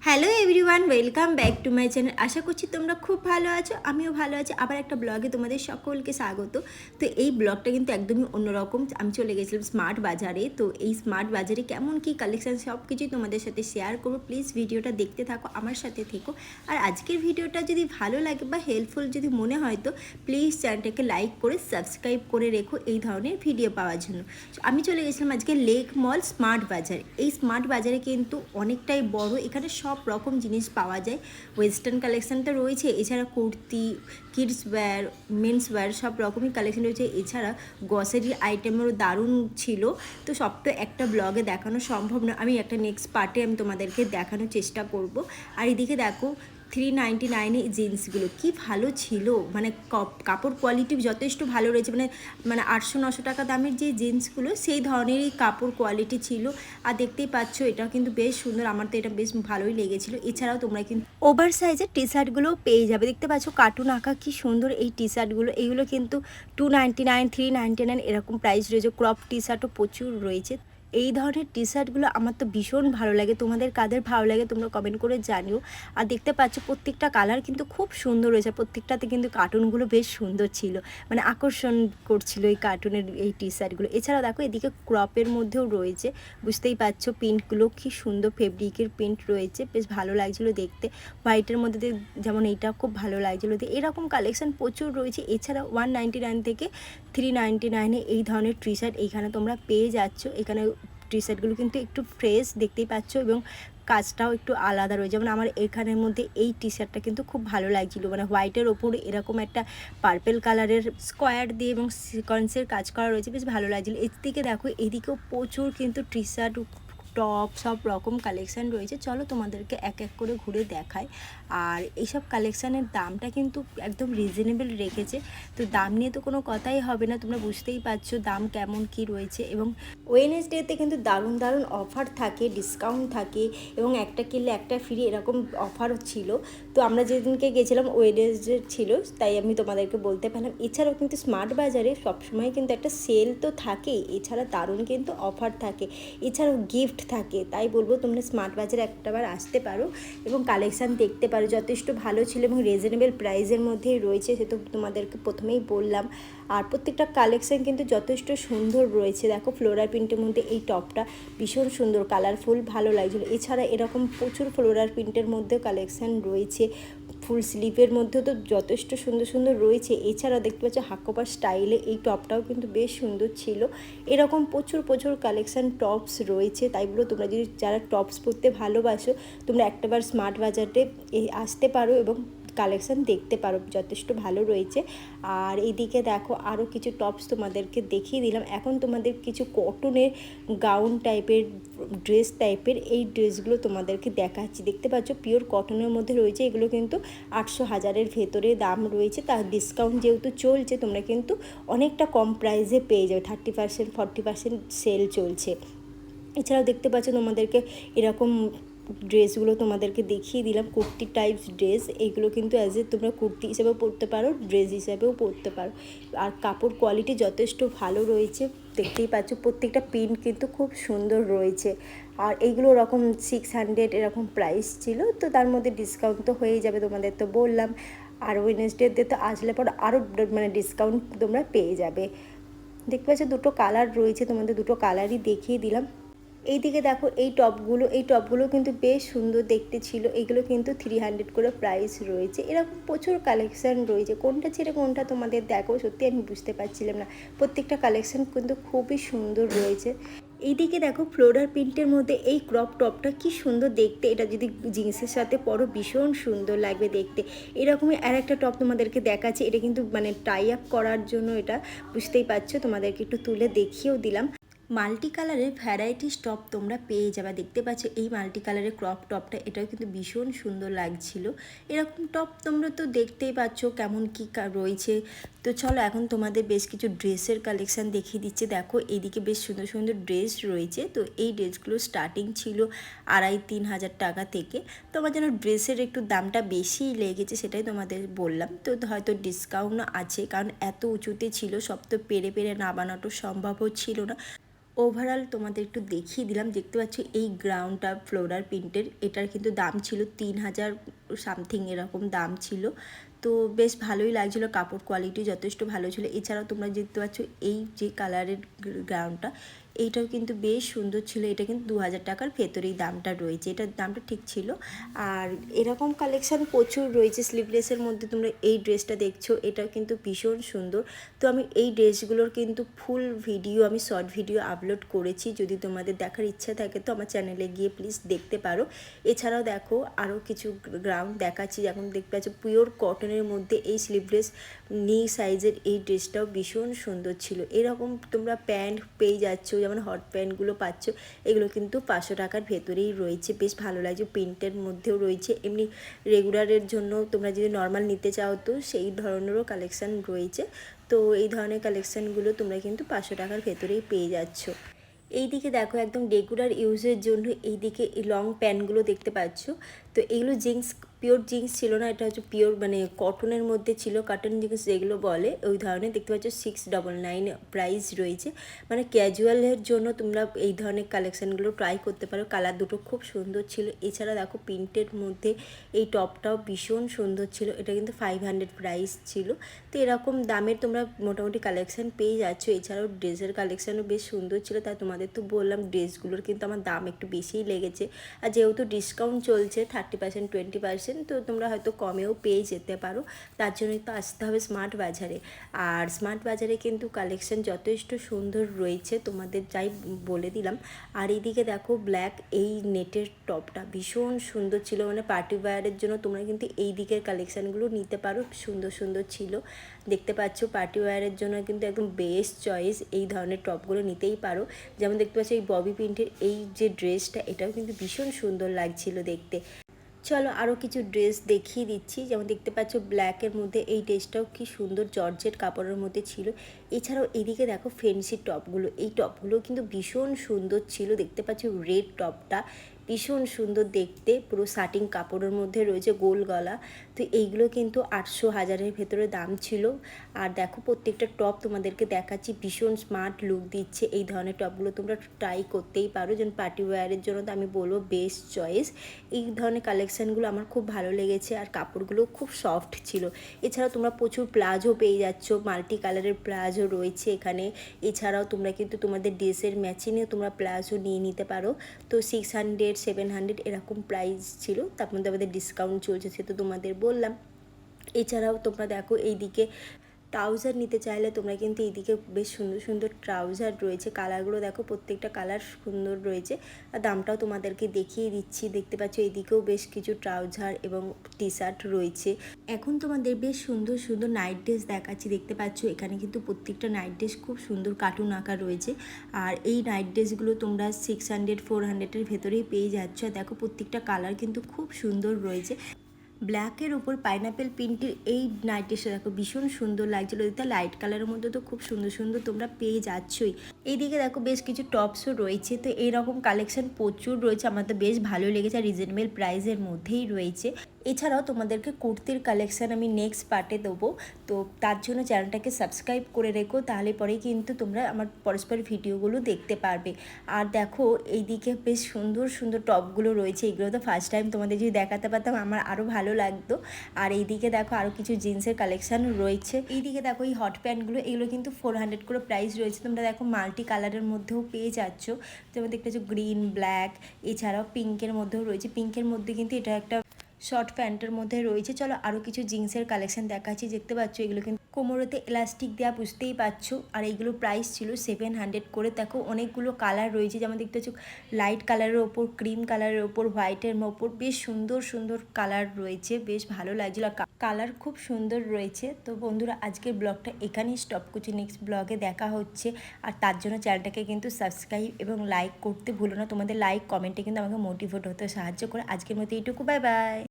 Hello everyone, welcome back to my channel. আশা করছি তোমরা খুব ভালো আছো, আমিও ভালো আছি। আবার একটা ব্লগে তোমাদের সকলকে স্বাগত। তো এই ব্লগটা কিন্তু একদমই অন্যরকম। আমি চলে গেছিলাম স্মার্ট বাজারে। তো এই স্মার্ট বাজারে কেমন কী কালেকশান সব কিছুই তোমাদের সাথে শেয়ার করবো। প্লিজ ভিডিওটা দেখতে থাকো, আমার সাথে থেকো। আর আজকের ভিডিওটা যদি ভালো লাগে বা হেল্পফুল যদি মনে হয় তো প্লিজ চ্যানেলটাকে লাইক করে সাবস্ক্রাইব করে রেখো এই ধরনের ভিডিও পাওয়ার জন্য। আমি চলে গেছিলাম আজকে লেক মল স্মার্ট বাজার। এই স্মার্ট বাজারে কিন্তু অনেকটাই বড়, এখানে সব রকম জিনিস পাওয়া যায়। ওয়েস্টার্ন কালেকশান তো রয়েছে, এছাড়া kurti, kids wear, men's wear সব রকমই কালেকশান রয়েছে। এছাড়া গ্রসারি আইটেমেরও দারুণ ছিল। তো সব তো একটা ব্লগে দেখানো সম্ভব না, আমি একটা নেক্সট পার্টে আমি তোমাদেরকে দেখানোর চেষ্টা করব। আর এদিকে দেখো 399 জিন্সগুলো কি ভালো ছিল, মানে কাপড় কোয়ালিটি যথেষ্ট ভালো রয়েছে। মানে 800-900 টাকা দামের যে জিন্সগুলো সেই ধরনেরই কাপড় কোয়ালিটি ছিল। আর দেখতেই পাচ্ছ এটাও কিন্তু বেশ সুন্দর, আমার তো এটা বেশ ভালোই লেগেছিলো। এছাড়াও তোমরা কিন্তু ওভার সাইজের টি শার্টগুলোও পেয়ে যাবে। দেখতে পাচ্ছ কার্টুন আঁকা কি সুন্দর এই টি শার্টগুলো। এইগুলো কিন্তু 299, 399 এরকম প্রাইস রয়েছে। ক্রপ টি শার্টও প্রচুর রয়েছে। এই ধরনের টি শার্টগুলো আমার তো ভীষণ ভালো লাগে। তোমাদের কাদের ভালো লাগে তোমরা কমেন্ট করে জানিও। আর দেখতে পাচ্ছ প্রত্যেকটা কালার কিন্তু খুব সুন্দর রয়েছে, প্রত্যেকটাতে কিন্তু কার্টুনগুলো বেশ সুন্দর ছিল, মানে আকর্ষণ করছিল এই কার্টুনের এই টি শার্টগুলো। এছাড়াও দেখো এদিকে ক্রপের মধ্যেও রয়েছে, বুঝতেই পারছো প্রিন্টগুলো কি সুন্দর, ফেব্রিকের প্রিন্ট রয়েছে, বেশ ভালো লাগছিলো দেখতে। হোয়াইটের মধ্যে যেমন এইটা খুব ভালো লাগছিলো দেখতে। এরকম কালেকশান প্রচুর রয়েছে। এছাড়া 199 থেকে 399 এই ধরনের টি শার্ট এইখানে তোমরা পেয়ে যাচ্ছ। এখানে টি শার্টগুলো কিন্তু একটু ফ্রেশ দেখতেই পাচ্ছ এবং কাজটাও একটু আলাদা রয়েছে। যেমন আমার এখানের মধ্যে এই টি শার্টটা কিন্তু খুব ভালো লাগছিলো, মানে হোয়াইটের ওপরে এরকম একটা পার্পেল কালারের স্কোয়ার দিয়ে এবং সিকোয়েন্সের কাজ করা রয়েছে, বেশ ভালো লাগছিলো। এদিকে দেখো এদিকেও প্রচুর কিন্তু টি শার্ট, টপ সব রকম কালেকশান রয়েছে। চলো তোমাদেরকে এক এক করে ঘুরে দেখাই। আর এইসব কালেকশানের দামটা কিন্তু একদম রিজনেবল রেখেছে। তো দাম নিয়ে তো কোনো কথাই হবে না, তোমরা বুঝতেই পারছো দাম কেমন কি রয়েছে। এবং ওয়েডনেসডেতে কিন্তু দারুণ দারুণ অফার থাকে, ডিসকাউন্ট থাকে এবং একটা কিনলে একটা ফ্রি এরকম অফারও ছিল। তো আমরা যেদিনকে গেছিলাম ওয়েডনেসডে ছিল, তাই আমি তোমাদেরকে বলতে পারলাম। এছাড়াও কিন্তু স্মার্ট বাজারে সবসময় কিন্তু একটা সেল তো থাকেই, এছাড়া দারুণ কিন্তু অফার থাকে, এছাড়াও গিফট থাকে। তাই বলবো তোমরা স্মার্ট বাজারে একটাবার আসতে পারো এবং কালেকশান দেখতে পারো। যথেষ্ট ভালো ছিল এবং রিজনেবল প্রাইসের মধ্যেই রয়েছে, সে তো তোমাদেরকে প্রথমেই বললাম। আর প্রত্যেকটা কালেকশান কিন্তু যথেষ্ট সুন্দর রয়েছে। দেখো ফ্লোরাল প্রিন্টের মধ্যে এই টপটা ভীষণ সুন্দর, কালারফুল, ভালো লাগছিলো। এছাড়া এরকম প্রচুর ফ্লোরাল প্রিন্টের মধ্যেও কালেকশান রয়েছে। ফুল স্লিভের মধ্যেও তো যথেষ্ট সুন্দর সুন্দর রয়েছে। এছাড়া দেখতে পাচ্ছ হাকোপা স্টাইলে এই টপটাও কিন্তু বেশ সুন্দর ছিল। এরকম প্রচুর প্রচুর কালেকশান টপস রয়েছে। তাই বলো তোমরা যদি যারা টপস পরতে ভালোবাসো তোমরা একটাবার স্মার্ট বাজারে আসতে পারো এবং কালেকশান দেখতে পারো, যথেষ্ট ভালো রয়েছে। আর এইদিকে দেখো আরও কিছু টপস তোমাদেরকে দেখিয়ে দিলাম। এখন তোমাদের কিছু কটনের গাউন টাইপের, ড্রেস টাইপের এই ড্রেসগুলো তোমাদেরকে দেখাচ্ছি। দেখতে পাচ্ছ পিওর কটনের মধ্যে রয়েছে। এগুলো কিন্তু 800-1000-এর ভেতরে দাম রয়েছে। তার ডিসকাউন্ট যেহেতু চলছে তোমরা কিন্তু অনেকটা কম প্রাইসে পেয়ে যাবে, 30%, 40% সেল চলছে। এছাড়াও দেখতে পাচ্ছ তোমাদেরকে এরকম ড্রেসগুলো তোমাদেরকে দেখিয়ে দিলাম, কুর্তি টাইপস ড্রেস। এইগুলো কিন্তু অ্যাজ এ তোমরা কুর্তি হিসেবেও পরতে পারো, ড্রেস হিসেবেও পরতে পারো। আর কাপড় কোয়ালিটি যথেষ্ট ভালো রয়েছে, দেখতেই পাচ্ছ প্রত্যেকটা প্রিন্ট কিন্তু খুব সুন্দর রয়েছে। আর এইগুলো ওরকম 600 এরকম প্রাইস ছিল, তো তার মধ্যে ডিসকাউন্ট তো হয়েই যাবে, তোমাদের তো বললাম। আর ওয়েডনেসডেতে তো আসলে পর আরও মানে ডিসকাউন্ট তোমরা পেয়ে যাবে। দেখতে পাচ্ছ দুটো কালার রয়েছে, তোমাদের দুটো কালারই দেখিয়ে দিলাম। এইদিকে দেখো এই টপগুলো কিন্তু বেশ সুন্দর দেখতে ছিল। এগুলো কিন্তু 300 করে প্রাইস রয়েছে। এরকম প্রচুর কালেকশান রয়েছে, কোনটা ছেড়ে কোনটা তোমাদের দেখো সত্যি আমি বুঝতে পারছিলাম না। প্রত্যেকটা কালেকশান কিন্তু খুবই সুন্দর রয়েছে। এইদিকে দেখো ফ্লোরাল প্রিন্টের মধ্যে এই ক্রপ টপটা কি সুন্দর দেখতে, এটা যদি জিন্সের সাথে পরো ভীষণ সুন্দর লাগবে দেখতে। এরকমই আর একটা টপ তোমাদেরকে দেখাচ্ছি, এটা কিন্তু মানে টাই আপ করার জন্য, এটা বুঝতেই পারছো, তোমাদেরকে একটু তুলে দেখিয়েও দিলাম। মাল্টি কালারের ভ্যারাইটিস টপ তোমরা পেয়ে যাবে। দেখতে পাচ্ছ এই মাল্টি কালারের ক্রপ টপটা, এটাও কিন্তু ভীষণ সুন্দর লাগছিল। এরকম টপ তোমরা তো দেখতেই পাচ্ছ কেমন কী রয়েছে। তো চলো এখন তোমাদের বেশ কিছু ড্রেসের কালেকশান দেখিয়ে দিচ্ছে। দেখো এইদিকে বেশ সুন্দর সুন্দর ড্রেস রয়েছে। তো এই ড্রেসগুলো স্টার্টিং ছিল 2500-3000 টাকা থেকে। তো আমার যেন ড্রেসের একটু দামটা বেশিই লেগেছে, সেটাই তোমাদের বললাম। তো হয়তো ডিসকাউন্টও আছে, কারণ এত উঁচুতে ছিল, সব তো পেরে পেরে নামানোটা সম্ভবও ছিল না। ওভারঅল তোমাদের একটু দেখিয়ে দিলাম। দেখতে পাচ্ছ এই গ্রাউন্ডটা ফ্লোরাল প্রিন্টের, এটার কিন্তু দাম ছিল 3000 সামথিং এরকম দাম ছিল। তো বেশ ভালোই লাগছিলো, কাপড় কোয়ালিটি যথেষ্ট ভালো ছিল। এছাড়াও তোমরা দেখতে পাচ্ছ এই যে কালারের গ্রাউন্ডটা, এইটাও কিন্তু বেশ সুন্দর ছিল। এটা কিন্তু 2000 টাকার ভেতরেই দামটা রয়েছে, এটার দামটা ঠিক ছিল। আর এরকম কালেকশান প্রচুর রয়েছে। স্লিভলেসের মধ্যে তোমরা এই ড্রেসটা দেখছো, এটাও কিন্তু ভীষণ সুন্দর। তো আমি এই ড্রেসগুলোর কিন্তু ফুল ভিডিও, আমি শর্ট ভিডিও আপলোড করেছি, যদি তোমাদের দেখার ইচ্ছা থাকে তো আমার চ্যানেলে গিয়ে প্লিজ দেখতে পারো। এছাড়াও দেখো আরও কিছু গ্রাউন্ড দেখাচ্ছি। এখন দেখতে পাচ্ছ পিওর কটনের মধ্যে এই স্লিভলেস নি সাইজের এই ড্রেসটাও ভীষণ সুন্দর ছিল। এরকম তোমরা প্যান্ট পেয়ে যাচ্ছ, যেমন হট প্যান্টগুলো পাচ্ছ, এগুলো কিন্তু 500 টাকার ভেতরেই রয়েছে। বেশ ভালো লাগছে, প্রিন্টের মধ্যেও রয়েছে। এমনি রেগুলারের জন্য তোমরা যদি নর্মাল নিতে চাও তো সেই ধরনেরও কালেকশান রয়েছে। তো এই ধরনের কালেকশানগুলো তোমরা কিন্তু 500 টাকার ভেতরেই পেয়ে যাচ্ছ। এই দিকে দেখো একদম রেগুলার ইউজের জন্য এই দিকে এই লং প্যান্টগুলো দেখতে পাচ্ছ। তো এগুলো জিন্স, পিওর জিন্স ছিল না, এটা হচ্ছে পিওর মানে কটনের মধ্যে ছিল, কটন জিন্স যেগুলো বলে ওই ধরনের। দেখতে পাচ্ছ 699 প্রাইস রয়েছে। মানে ক্যাজুয়ালের জন্য তোমরা এই ধরনের কালেকশানগুলো ট্রাই করতে পারো। কালার দুটো খুব সুন্দর ছিল। এছাড়া দেখো প্রিন্টের মধ্যে এই টপটাও ভীষণ সুন্দর ছিল, এটা কিন্তু 500 প্রাইস ছিল। তো এরকম দামের তোমরা মোটামুটি কালেকশান পেয়ে যাচ্ছ। এছাড়াও ড্রেসের কালেকশানও বেশ সুন্দর ছিল। তাই তোমাদের তো বললাম ড্রেসগুলোর কিন্তু আমার দাম একটু বেশিই লেগেছে। আর যেহেতু ডিসকাউন্ট চলছে 30% 20%, তো তোমরা হয়তো কমেও পেয়ে যেতে পারো। তার জন্যই তো আসতে হবে স্মার্ট বাজারে। আর স্মার্ট বাজারে কিন্তু কালেকশান যথেষ্ট সুন্দর রয়েছে, তোমাদের যাই বলে দিলাম। আর এইদিকে দেখো ব্ল্যাক এই নেটের টপটা ভীষণ সুন্দর ছিল, মানে পার্টি ওয়্যারের জন্য তোমরা কিন্তু এই দিকের কালেকশানগুলো নিতে পারো, সুন্দর সুন্দর ছিল। দেখতে পাচ্ছ পার্টি ওয়্যারের জন্য কিন্তু একদম বেস্ট চয়েস, এই ধরনের টপগুলো নিতেই পারো। যেমন দেখতে পাচ্ছ এই ববি প্রিন্টের এই যে ড্রেসটা, এটাও কিন্তু ভীষণ সুন্দর লাগছিল দেখতে। চলো আরও কিছু ড্রেস দেখিয়ে দিচ্ছি। যেমন দেখতে পাচ্ছ ব্ল্যাকের মধ্যে এই ড্রেসটাও কি সুন্দর জর্জেট কাপড়ের মধ্যে ছিল। এছাড়াও এদিকে দেখো ফেন্সি টপগুলো, এই টপগুলো কিন্তু ভীষণ সুন্দর ছিল। দেখতে পাচ্ছ রেড টপটা ভীষণ সুন্দর দেখতে, পুরো শার্টিং কাপড়ের মধ্যে রয়েছে, গোল গলা। তো এইগুলো কিন্তু 800 1000-এর ভেতরে দাম ছিল। আর দেখো প্রত্যেকটা টপ তোমাদেরকে দেখাচ্ছি, ভীষণ স্মার্ট লুক দিচ্ছে। এই ধরনের টপগুলো তোমরা ট্রাই করতেই পারো, যেন পার্টি ওয়্যারের জন্য তো আমি বলবো বেস্ট চয়েস। এই ধরনের কালেকশানগুলো আমার খুব ভালো লেগেছে, আর কাপড়গুলো খুব সফট ছিল। এছাড়াও তোমরা প্রচুর প্লাজো পেয়ে যাচ্ছ, মাল্টি কালারের প্লাজো রয়েছে এখানে। এছাড়াও তোমরা কিন্তু তোমাদের ড্রেসের ম্যাচিংয়েও তোমরা প্লাজো নিয়ে নিতে পারো। তো 600 700 এরকম প্রাইস ছিল, তার মধ্যে আমাদের ডিসকাউন্ট চলছে, সে তো তোমাদের বললাম। এছাড়াও তোমরা দেখো এইদিকে ট্রাউজার নিতে চাইলে তোমরা কিন্তু এইদিকে বেশ সুন্দর সুন্দর ট্রাউজার রয়েছে। কালারগুলো দেখো প্রত্যেকটা কালার সুন্দর রয়েছে। আর দামটাও তোমাদেরকে দেখিয়ে দিচ্ছি। দেখতে পাচ্ছ এইদিকেও বেশ কিছু ট্রাউজার এবং টি শার্ট রয়েছে। এখন তোমাদের বেশ সুন্দর সুন্দর নাইট ড্রেস দেখাচ্ছি। দেখতে পাচ্ছ এখানে কিন্তু প্রত্যেকটা নাইট ড্রেস খুব সুন্দর কার্টুন আঁকা রয়েছে। আর এই নাইট ড্রেসগুলো তোমরা 600 400-এর ভেতরেই পেয়ে যাচ্ছ। দেখো প্রত্যেকটা কালার কিন্তু খুব সুন্দর রয়েছে। ব্ল্যাকের উপর পাইনাপেল প্রিন্টের এই নাইট ড্রেসটা দেখো ভীষণ সুন্দর লাগছিল। এটা লাইট কালারের মধ্যে তো খুব সুন্দর সুন্দর তোমরা পেয়ে যাচ্ছই। এইদিকে দেখো বেশ কিছু টপসও রয়েছে। তো এইরকম কালেকশন প্রচুর রয়েছে, আমার তো বেশ ভালো লেগেছে, আর রিজনেবল প্রাইসের মধ্যেই রয়েছে। এছাড়াও তোমাদেরকে কুর্তির কালেকশান আমি নেক্সট পার্টে দেবো, তো তার জন্য চ্যানেলটাকে সাবস্ক্রাইব করে রেখো, তাহলে পরেই কিন্তু তোমরা আমার পরস্পর ভিডিওগুলো দেখতে পারবে। আর দেখো এইদিকে বেশ সুন্দর সুন্দর টপগুলো রয়েছে, এগুলো তো ফার্স্ট টাইম তোমাদের যদি দেখাতে পারতাম আমার আরও ভালো লাগতো। আর এইদিকে দেখো আরও কিছু জিন্সের কালেকশান রয়েছে। এইদিকে দেখো এই হট প্যান্টগুলো, এগুলো কিন্তু 400 করে প্রাইস রয়েছে। তোমরা দেখো মাল্টি কালারের মধ্যেও পেয়ে যাচ্ছ, তোমরা দেখতে পাচ্ছ গ্রিন ব্ল্যাক, এছাড়াও পিঙ্কের মধ্যেও রয়েছে। পিঙ্কের মধ্যে কিন্তু এটা একটা শর্ট প্যান্টের মধ্যে রয়েছে। চলো আরও কিছু জিন্সের কালেকশন দেখাচ্ছি। দেখতে পাচ্ছ এগুলো কিন্তু কোমরেতে এলাস্টিক দেওয়া, বুঝতেই পারছো। আর এইগুলো প্রাইস ছিল 700 করে। দেখো অনেকগুলো কালার রয়েছে, যেমন দেখতে পাচ্ছ লাইট কালারের ওপর, ক্রিম কালারের ওপর, হোয়াইটের ওপর, বেশ সুন্দর সুন্দর কালার রয়েছে, বেশ ভালো লাগছিলো, কালার খুব সুন্দর রয়েছে। তো বন্ধুরা আজকের ব্লগটা এখানেই স্টপ করছি, নেক্সট ব্লগে দেখা হচ্ছে। আর তার জন্য চ্যানেলটাকে কিন্তু সাবস্ক্রাইব এবং লাইক করতে ভুলো না। তোমাদের লাইক কমেন্টে কিন্তু আমাকে মোটিভেট হতে সাহায্য করে। আজকের মতো এইটুকু, বাই বাই।